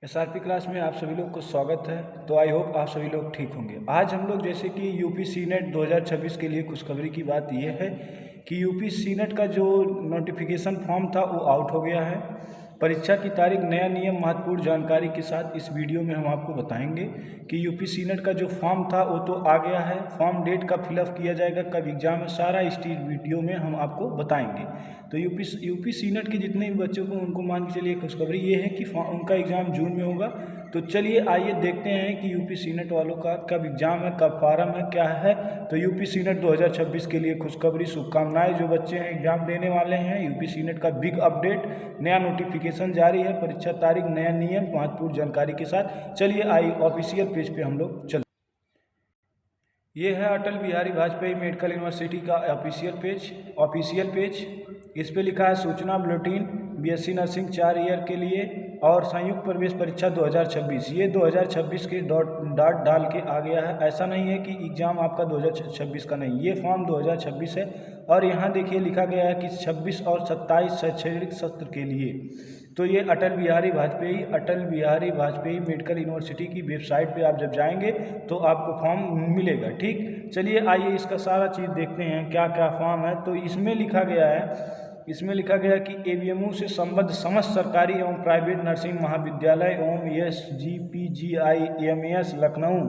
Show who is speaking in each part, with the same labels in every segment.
Speaker 1: SRP class में आप सभी लोग को स्वागत है। तो आई होप आप सभी लोग ठीक होंगे। आज हम लोग जैसे कि यूपी सीनेट 2026 के लिए खुशखबरी की बात यह है कि यूपी सीनेट का जो नोटिफिकेशन फॉर्म था वो आउट हो गया है। परीक्षा की तारीख, नया नियम, महत्वपूर्ण जानकारी के साथ इस वीडियो में हम आपको बताएंगे कि यूपी सीनेट का जो फॉर्म था वो तो आ गया है। फॉर्म डेट कब फिलअप किया जाएगा, कब एग्ज़ाम है, सारा इस वीडियो में हम आपको बताएंगे। तो यूपी सीनेट के जितने भी बच्चों को उनको मान के चलिए खुशखबरी ये है कि उनका एग्ज़ाम जून में होगा। तो चलिए आइए देखते हैं कि यूपी सीनेट वालों का कब एग्ज़ाम है, कब फार्म है, क्या है। तो यूपी सीनेट 2026 के लिए खुशखबरी, शुभकामनाएं। जो बच्चे हैं एग्ज़ाम देने वाले हैं, यूपी सीनेट का बिग अपडेट, नया नोटिफिकेशन जारी है, परीक्षा तारीख, नया नियम, महत्वपूर्ण जानकारी के साथ। चलिए आइए ऑफिशियल पेज पे हम लोग चलते। ये है अटल बिहारी वाजपेयी मेडिकल यूनिवर्सिटी का ऑफिशियल पेज। इस पे लिखा है सूचना बुलेटिन, बीएससी नर्सिंग 4 ईयर के लिए और संयुक्त प्रवेश परीक्षा 2026। ये 2026 के डॉट डाल के आ गया है। ऐसा नहीं है कि एग्ज़ाम आपका 2026 का नहीं, ये फॉर्म 2026 है। और यहाँ देखिए लिखा गया है कि 26 और 27 शैक्षणिक सत्र के लिए। तो ये अटल बिहारी वाजपेयी मेडिकल यूनिवर्सिटी की वेबसाइट पे आप जब जाएंगे तो आपको फॉर्म मिलेगा। ठीक, चलिए आइए इसका सारा चीज़ देखते हैं क्या क्या फॉर्म है। तो इसमें लिखा गया है कि एबीएमयू से संबद्ध समस्त सरकारी एवं प्राइवेट नर्सिंग महाविद्यालय एवं SGPGIMS Lucknow,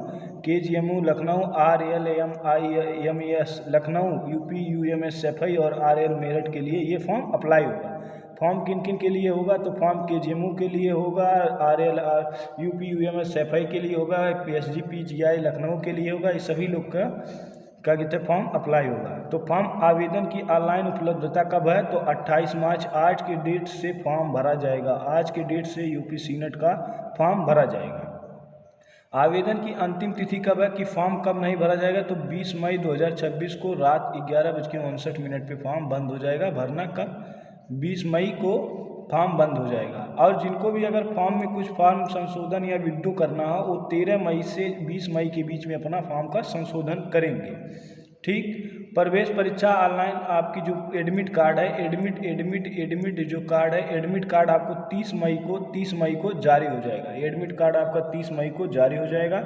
Speaker 1: KGMU Lucknow, RLMIMS Lucknow, UPUMS और RL मेरठ के लिए ये फॉर्म अप्लाई होगा। फॉर्म किन किन के लिए होगा? तो फॉर्म KGMU के लिए होगा, RL UPUMS के लिए होगा, SGPGI लखनऊ के लिए होगा। ये सभी लोग का क्या कहते हैं फॉर्म अप्लाई होगा। तो फॉर्म आवेदन की ऑनलाइन उपलब्धता कब है? तो 28 मार्च, आज के डेट से फॉर्म भरा जाएगा। आज के डेट से यूपी सीनेट का फॉर्म भरा जाएगा। आवेदन की अंतिम तिथि कब है कि फॉर्म कब नहीं भरा जाएगा? तो 20 मई 2026 को रात 11:59 पे फॉर्म बंद हो जाएगा। भरना कब? 20 मई को फॉर्म बंद हो जाएगा। और जिनको भी अगर फॉर्म में कुछ फॉर्म संशोधन या विड्रू करना हो वो 13 मई से 20 मई के बीच में अपना फॉर्म का संशोधन करेंगे। ठीक, प्रवेश परीक्षा ऑनलाइन। आपकी जो एडमिट कार्ड है, एडमिट जो कार्ड है, एडमिट कार्ड आपको 30 मई को जारी हो जाएगा। एडमिट कार्ड आपका 30 मई को जारी हो जाएगा।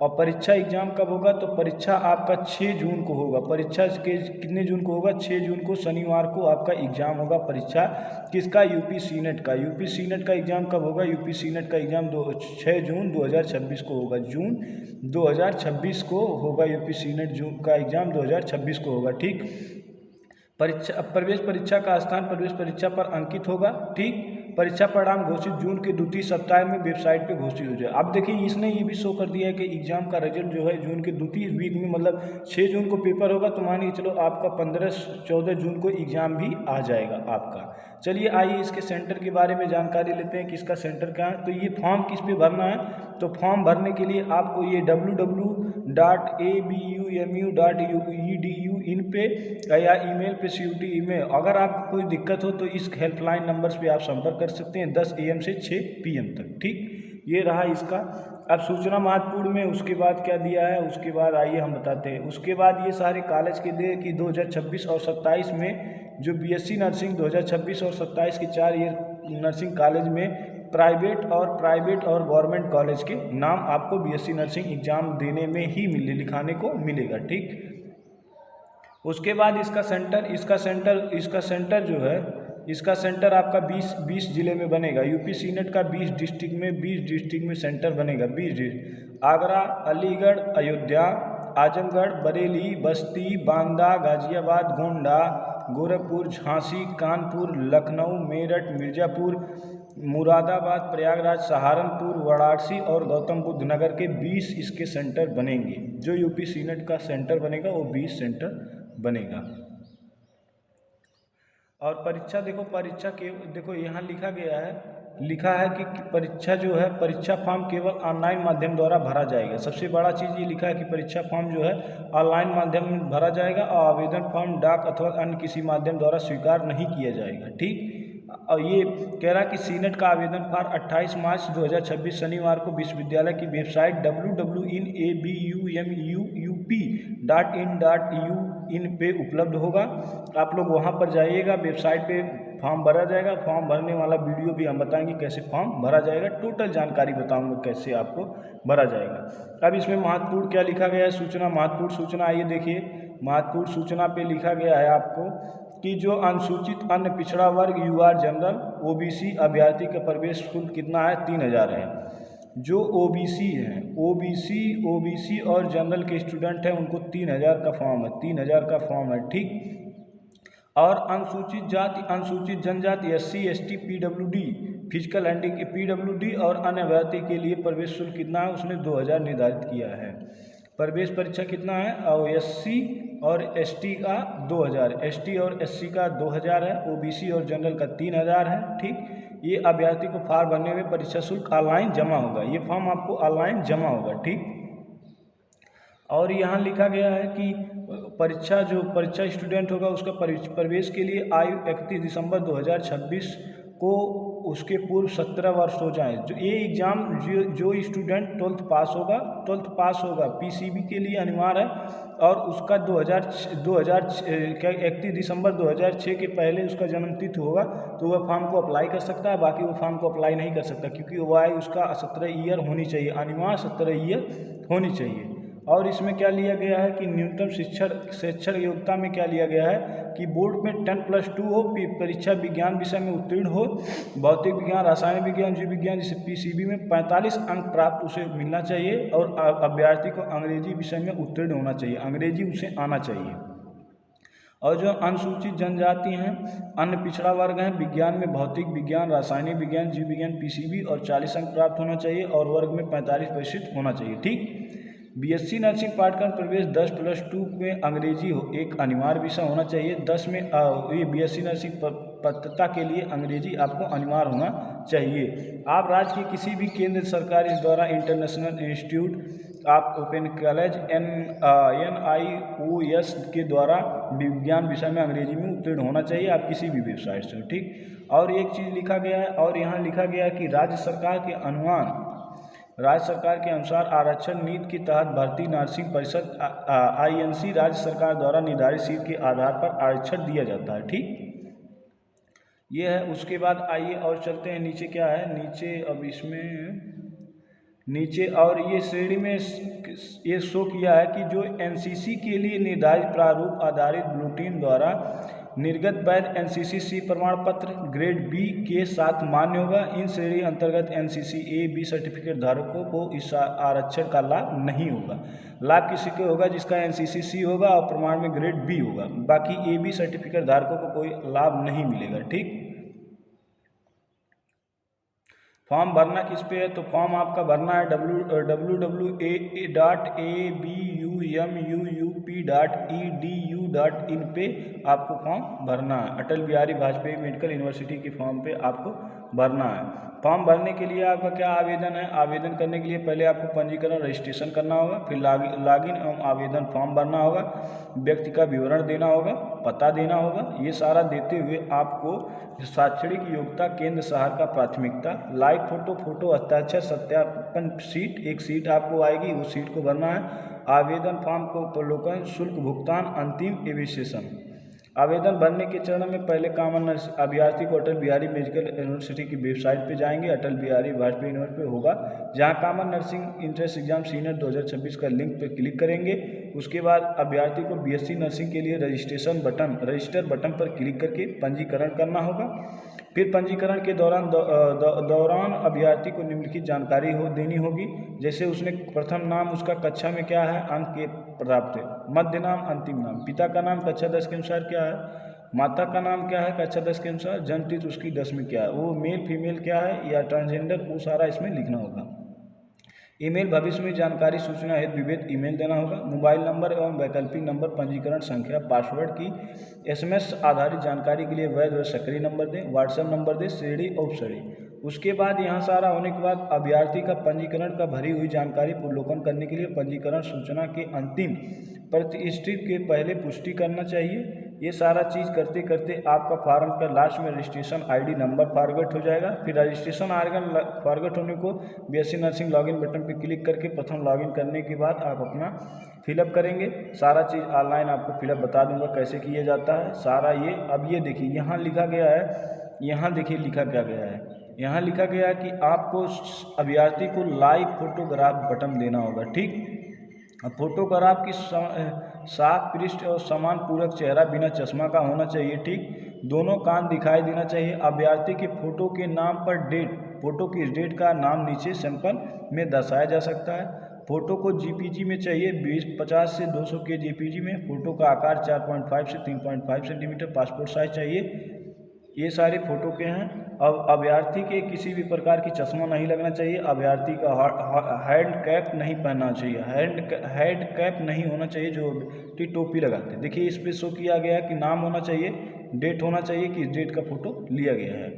Speaker 1: और परीक्षा एग्जाम कब होगा? तो परीक्षा आपका 6 जून को होगा। परीक्षा के कितने जून को होगा? 6 जून को शनिवार को आपका एग्जाम होगा। परीक्षा किसका? यूपी सीनेट का। यूपी सीनेट का एग्जाम कब होगा? यूपी सीनेट का एग्जाम 6 जून 2026 को होगा। जून 2026 को होगा यूपी सीनेट जून का एग्जाम 2026 को होगा। ठीक, प्रवेश परीक्षा का स्थान प्रवेश परीक्षा पर अंकित होगा। ठीक, परीक्षा परिणाम घोषित जून के द्वितीय सप्ताह में वेबसाइट पे घोषित हो जाए। अब देखिए इसने ये भी शो कर दिया है कि एग्जाम का रिजल्ट जो है जून के द्वितीय वीक में, मतलब 6 जून को पेपर होगा तो मानिए चलो आपका 15-14 जून को एग्जाम भी आ जाएगा आपका। चलिए आइए इसके सेंटर के बारे में जानकारी लेते हैं कि इसका सेंटर क्या है। तो ये फॉर्म किस पे भरना है? तो फॉर्म भरने के लिए आपको ये www.abumu.edu इन पे या ईमेल पे CUT ईमेल, अगर आपको कोई दिक्कत हो तो इस हेल्पलाइन नंबर्स पे आप संपर्क कर सकते हैं 10 AM से 6 PM तक। ठीक, ये रहा इसका। अब सूचना महत्वपूर्ण में उसके बाद क्या दिया है, उसके बाद आइए हम बताते हैं। उसके बाद ये सारे कॉलेज के लिए कि 2026 और 27 में जो BSc नर्सिंग 2026 और 27 के 4 ईयर नर्सिंग कॉलेज में प्राइवेट और गवर्नमेंट कॉलेज के नाम आपको BSc नर्सिंग एग्जाम देने में ही लिखाने को मिलेगा। ठीक, उसके बाद इसका सेंटर आपका 20 जिले में बनेगा। यूपी सीनेट का 20 डिस्ट्रिक्ट में सेंटर बनेगा। 20 डिस्ट्रिक्ट, आगरा, अलीगढ़, अयोध्या, आजमगढ़, बरेली, बस्ती, बांदा, गाजियाबाद, गोंडा, गोरखपुर, झांसी, कानपुर, लखनऊ, मेरठ, मिर्ज़ापुर, मुरादाबाद, प्रयागराज, सहारनपुर, वाराणसी और गौतम बुद्ध नगर के 20 इसके सेंटर बनेंगे। जो यूपी सीनेट का सेंटर बनेगा वो 20 सेंटर बनेगा। और परीक्षा देखो यहाँ लिखा है कि परीक्षा जो है, परीक्षा फॉर्म केवल ऑनलाइन माध्यम द्वारा भरा जाएगा। सबसे बड़ा चीज़ ये लिखा है कि परीक्षा फॉर्म जो है ऑनलाइन माध्यम में भरा जाएगा और आवेदन फॉर्म डाक अथवा अन्य किसी माध्यम द्वारा स्वीकार नहीं किया जाएगा। ठीक, और ये कह रहा कि सीनेट का आवेदन फॉर्म 28 मार्च 2026 शनिवार को विश्वविद्यालय की वेबसाइट www.abumup.in.edu इन पे उपलब्ध होगा। आप लोग वहाँ पर जाइएगा, वेबसाइट पे फॉर्म भरा जाएगा। फॉर्म भरने वाला वीडियो भी हम बताएंगे कैसे फॉर्म भरा जाएगा, टोटल जानकारी बताऊंगा कैसे आपको भरा जाएगा। अब इसमें महत्वपूर्ण क्या लिखा गया है सूचना, महत्वपूर्ण सूचना आइए देखिए। महत्वपूर्ण सूचना पे लिखा गया है आपको कि जो अनुसूचित अन्य पिछड़ा वर्ग यूआर जनरल ओबीसी अभ्यर्थी का प्रवेश शुल्क कितना है, 3000 है। जो ओबीसी हैं, ओबीसी और जनरल के स्टूडेंट हैं उनको 3000 का फॉर्म है, 3000 का फॉर्म है, ठीक। और अनुसूचित जाति, अनुसूचित जनजाति, SC ST PWD, physical handy PWD और अन्य अभ्यर्थी के लिए प्रवेश शुल्क कितना है, उसने 2000 निर्धारित किया है। प्रवेश परीक्षा कितना है, और एससी और एसटी का 2000, एसटी और एससी का 2000 है, ओबीसी और जनरल का 3000 है, ठीक। ये अभ्यर्थी को फॉर्म भरने में परीक्षा शुल्क ऑनलाइन जमा होगा, ये फॉर्म आपको ऑनलाइन जमा होगा, ठीक। और यहाँ लिखा गया है कि परीक्षा स्टूडेंट होगा उसका प्रवेश के लिए आयु 31 दिसंबर 2026 को उसके पूर्व 17 वर्ष हो जाएं। जो ये एग्ज़ाम जो स्टूडेंट 12th पास होगा पीसीबी के लिए अनिवार्य है, और उसका 31 दिसंबर 2006 के पहले उसका जन्म तिथि होगा तो वह फॉर्म को अप्लाई कर सकता है, बाकी वो फॉर्म को अप्लाई नहीं कर सकता, क्योंकि वो आयु उसका 17 ईयर होनी चाहिए, अनिवार्य 17 ईयर होनी चाहिए। और इसमें क्या लिया गया है कि न्यूनतम शिक्षण योग्यता में क्या लिया गया है कि बोर्ड में 10+2 हो, परीक्षा विज्ञान विषय में उत्तीर्ण हो, भौतिक विज्ञान, रसायन विज्ञान, जीव विज्ञान जैसे पीसीबी में 45 अंक प्राप्त उसे मिलना चाहिए, और अभ्यर्थी को अंग्रेजी विषय में उत्तीर्ण होना चाहिए, अंग्रेजी उसे आना चाहिए। और जो अनुसूचित जनजाति हैं, अन्य पिछड़ा वर्ग हैं, विज्ञान में भौतिक विज्ञान, रासायनिक विज्ञान, जीव विज्ञान, पीसीबी और 40 अंक प्राप्त होना चाहिए, और वर्ग में 45% होना चाहिए, ठीक। बीएससी नर्सिंग पाठ्यक्रम प्रवेश 10+2 में अंग्रेजी एक अनिवार्य विषय होना चाहिए। 10 में ये बीएससी नर्सिंग पात्रता के लिए अंग्रेजी आपको अनिवार्य होना चाहिए। आप राज्य के किसी भी केंद्र सरकारी द्वारा इंटरनेशनल इंस्टीट्यूट, आप ओपन कॉलेज, NIOS के द्वारा विज्ञान विषय में अंग्रेजी में उत्तीर्ण होना चाहिए, आप किसी भी वेबसाइट से, ठीक। और एक चीज़ लिखा गया है, और यहाँ लिखा गया है कि राज्य सरकार के अनुसार आरक्षण नीति के तहत भारतीय नर्सिंग परिषद INC राज्य सरकार द्वारा निर्धारित सीट के आधार पर आरक्षण दिया जाता है, ठीक। ये है। उसके बाद आइए और चलते हैं नीचे, क्या है नीचे, अब इसमें नीचे और ये श्रेणी में ये शो किया है कि जो NCC के लिए निर्धारित प्रारूप आधारित बुलेटिन द्वारा निर्गत वैध NCC प्रमाण पत्र ग्रेड B के साथ मान्य होगा। इन श्रेणी अंतर्गत NCC A-B सर्टिफिकेट धारकों को इस आरक्षण का लाभ नहीं होगा। लाभ किसी को होगा जिसका NCC C होगा और प्रमाण में ग्रेड B होगा, बाकी A-B सर्टिफिकेट धारकों को कोई लाभ नहीं मिलेगा, ठीक। फॉर्म भरना किस पे है, तो फॉर्म आपका भरना है www.abumuup.edu.in पे आपको फॉर्म भरना है। अटल बिहारी वाजपेयी मेडिकल यूनिवर्सिटी के फॉर्म पे आपको भरना है। फॉर्म भरने के लिए आपका क्या आवेदन है, आवेदन करने के लिए पहले आपको पंजीकरण रजिस्ट्रेशन करना होगा, फिर लॉगिन एवं आवेदन फॉर्म भरना होगा, व्यक्ति का विवरण देना होगा, पता देना होगा। ये सारा देते हुए आपको शैक्षणिक योग्यता, केंद्र शहर का प्राथमिकता, लाइव फोटो हस्ताक्षर सत्यापन सीट, एक सीट आपको आएगी, उस सीट को भरना है। आवेदन फॉर्म को अवलोकन, शुल्क भुगतान, अंतिम एविसेशन। आवेदन भरने के चरण में पहले कॉमन अभ्यर्थी को अटल बिहारी मेडिकल यूनिवर्सिटी की वेबसाइट पे जाएंगे, अटल बिहारी वाजपेयी यूनिवर्सिटी होगा, जहां common nursing entrance exam senior 2026 का लिंक पर क्लिक करेंगे। उसके बाद अभ्यर्थी को बीएससी नर्सिंग के लिए रजिस्टर बटन पर क्लिक करके पंजीकरण करना होगा। फिर पंजीकरण के दौरान अभ्यर्थी को निम्नलिखित जानकारी देनी होगी, जैसे उसने प्रथम नाम उसका कक्षा में क्या है, अंक के प्राप्त है, मध्य नाम, अंतिम नाम, पिता का नाम कक्षा 10 के अनुसार क्या है, माता का नाम क्या है कक्षा 10 के अनुसार, जन्म तिथि उसकी 10 में क्या है, वो मेल फीमेल क्या है या ट्रांसजेंडर, वो सारा इसमें लिखना होगा। ईमेल भविष्य में जानकारी सूचना हेतु विभेद ईमेल देना होगा। मोबाइल नंबर एवं वैकल्पिक नंबर, पंजीकरण संख्या, पासवर्ड की SMS आधारित जानकारी के लिए वैध व सक्रिय नंबर दें, व्हाट्सएप नंबर दें, श्रेणी उपश्रेणी। उसके बाद यहाँ सारा होने के बाद अभ्यर्थी का पंजीकरण का भरी हुई जानकारी अवलोकन करने के लिए पंजीकरण सूचना के अंतिम प्रतिष्ठित के पहले पुष्टि करना चाहिए। ये सारा चीज़ करते करते आपका फॉर्म का लास्ट में रजिस्ट्रेशन आईडी नंबर फॉरगेट हो जाएगा। फिर रजिस्ट्रेशन फॉरगेट होने को BSc नर्सिंग लॉगिन बटन पे क्लिक करके प्रथम लॉगिन करने के बाद आप अपना फिलअप करेंगे। सारा चीज़ ऑनलाइन आपको फिलअप बता दूंगा कैसे किया जाता है सारा ये। अब ये देखिए यहाँ लिखा गया है, यहाँ देखिए लिखा क्या गया है, यहाँ लिखा गया है कि आपको अभ्यर्थी को लाइव फोटोग्राफ बटन देना होगा। ठीक, अब फोटोग्राफ की साफ पृष्ठ और समान पूरक चेहरा बिना चश्मा का होना चाहिए। ठीक, दोनों कान दिखाई देना चाहिए। अभ्यर्थी के फोटो के नाम पर डेट, फोटो की डेट का नाम नीचे सैंपल में दर्शाया जा सकता है। फ़ोटो को JPG में चाहिए, 50 से 200 के JPG में। फ़ोटो का आकार 4.5 से 3.5 सेंटीमीटर पासपोर्ट साइज चाहिए। ये सारे फ़ोटो के हैं। अब अभ्यर्थी के किसी भी प्रकार की चश्मा नहीं लगना चाहिए। अभ्यर्थी का हैंड कैप नहीं पहनना चाहिए, हेड कैप नहीं होना चाहिए जो टोपी लगाते हैं। देखिए इस पे शो किया गया है कि नाम होना चाहिए, डेट होना चाहिए कि इस डेट का फ़ोटो लिया गया है।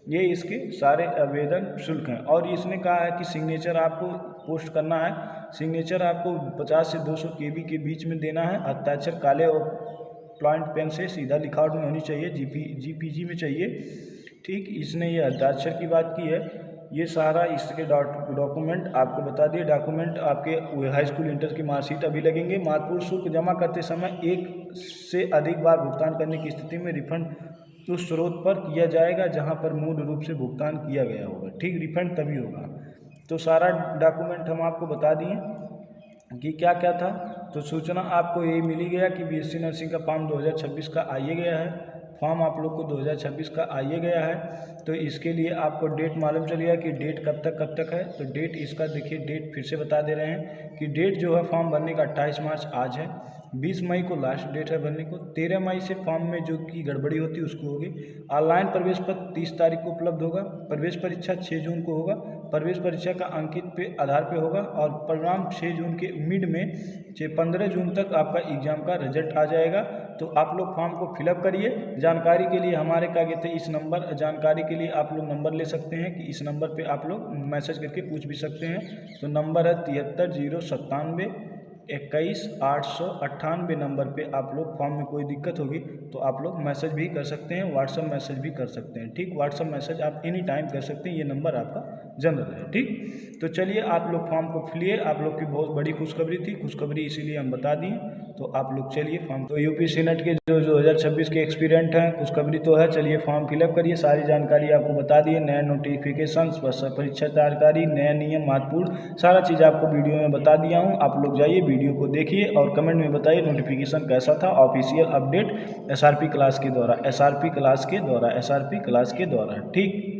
Speaker 1: ये इसके सारे आवेदन शुल्क हैं। और इसने कहा है कि सिग्नेचर आपको पोस्ट करना है। सिग्नेचर आपको 50 से 200 KB के बीच में देना है। हस्ताक्षर काले और पॉइंट पेन से सीधा लिखावट में होनी चाहिए, JPG में चाहिए। ठीक, इसने ये हस्ताक्षर की बात की है। ये सारा इसके डॉक्यूमेंट आपको बता दिए। डॉक्यूमेंट आपके हाई स्कूल इंटर की मार्कशीट अभी लगेंगे। महत्वपूर्ण शुल्क जमा करते समय एक से अधिक बार भुगतान करने की स्थिति में रिफंड उस स्रोत पर किया जाएगा जहां पर मूल रूप से भुगतान किया गया होगा। ठीक, रिफंड तभी होगा। तो सारा डॉक्यूमेंट हम आपको बता दिए कि क्या क्या था। तो सूचना आपको ये मिली गया कि BSc नर्सिंग का फॉर्म 2026 का आइए गया है। फॉर्म आप लोग को 2026 का आइए गया है। तो इसके लिए आपको डेट मालूम चल गया कि डेट कब तक है। तो डेट इसका देखिए, डेट फिर से बता दे रहे हैं कि डेट जो है फॉर्म भरने का 28 मार्च आज है। 20 मई को लास्ट डेट है भरने को। 13 मई से फॉर्म में जो की गड़बड़ी होती है उसको होगी। ऑनलाइन प्रवेश पत्र 30 तारीख को उपलब्ध होगा। प्रवेश परीक्षा 6 जून को होगा। प्रवेश परीक्षा का अंकित पे आधार पे होगा और परिणाम 6 जून के मिड में 15 जून तक आपका एग्ज़ाम का रिजल्ट आ जाएगा। तो आप लोग फॉर्म को फिलअप करिए। जानकारी के लिए हमारे क्या कहते हैं इस नंबर, जानकारी के लिए आप लोग नंबर ले सकते हैं कि इस नंबर पे आप लोग मैसेज करके पूछ भी सकते हैं। तो नंबर है 73 097 21 898 नंबर पे आप लोग फॉर्म में कोई दिक्कत होगी तो आप लोग मैसेज भी कर सकते हैं, व्हाट्सअप मैसेज भी कर सकते हैं। ठीक, व्हाट्सअप मैसेज आप एनी टाइम कर सकते हैं, ये नंबर आपका जनरल है। ठीक, तो चलिए आप लोग फॉर्म को फिलिए। आप लोग की बहुत बड़ी खुशखबरी थी, खुशखबरी इसीलिए हम बता दिए। तो आप लोग चलिए फॉर्म, तो UP नेट के जो 2026 के एक्सपीरियंट हैं, खुशखबरी तो है। चलिए फॉर्म फिलअप करिए। सारी जानकारी आपको बता दिए, नया नोटिफिकेशन, परीक्षा जानकारी, नया नियम, महत्वपूर्ण सारा चीज़ आपको वीडियो में बता दिया हूँ। आप लोग जाइए वीडियो को देखिए और कमेंट में बताइए नोटिफिकेशन कैसा था। ऑफिशियल अपडेट SRP क्लास के द्वारा, SRP क्लास के द्वारा। ठीक।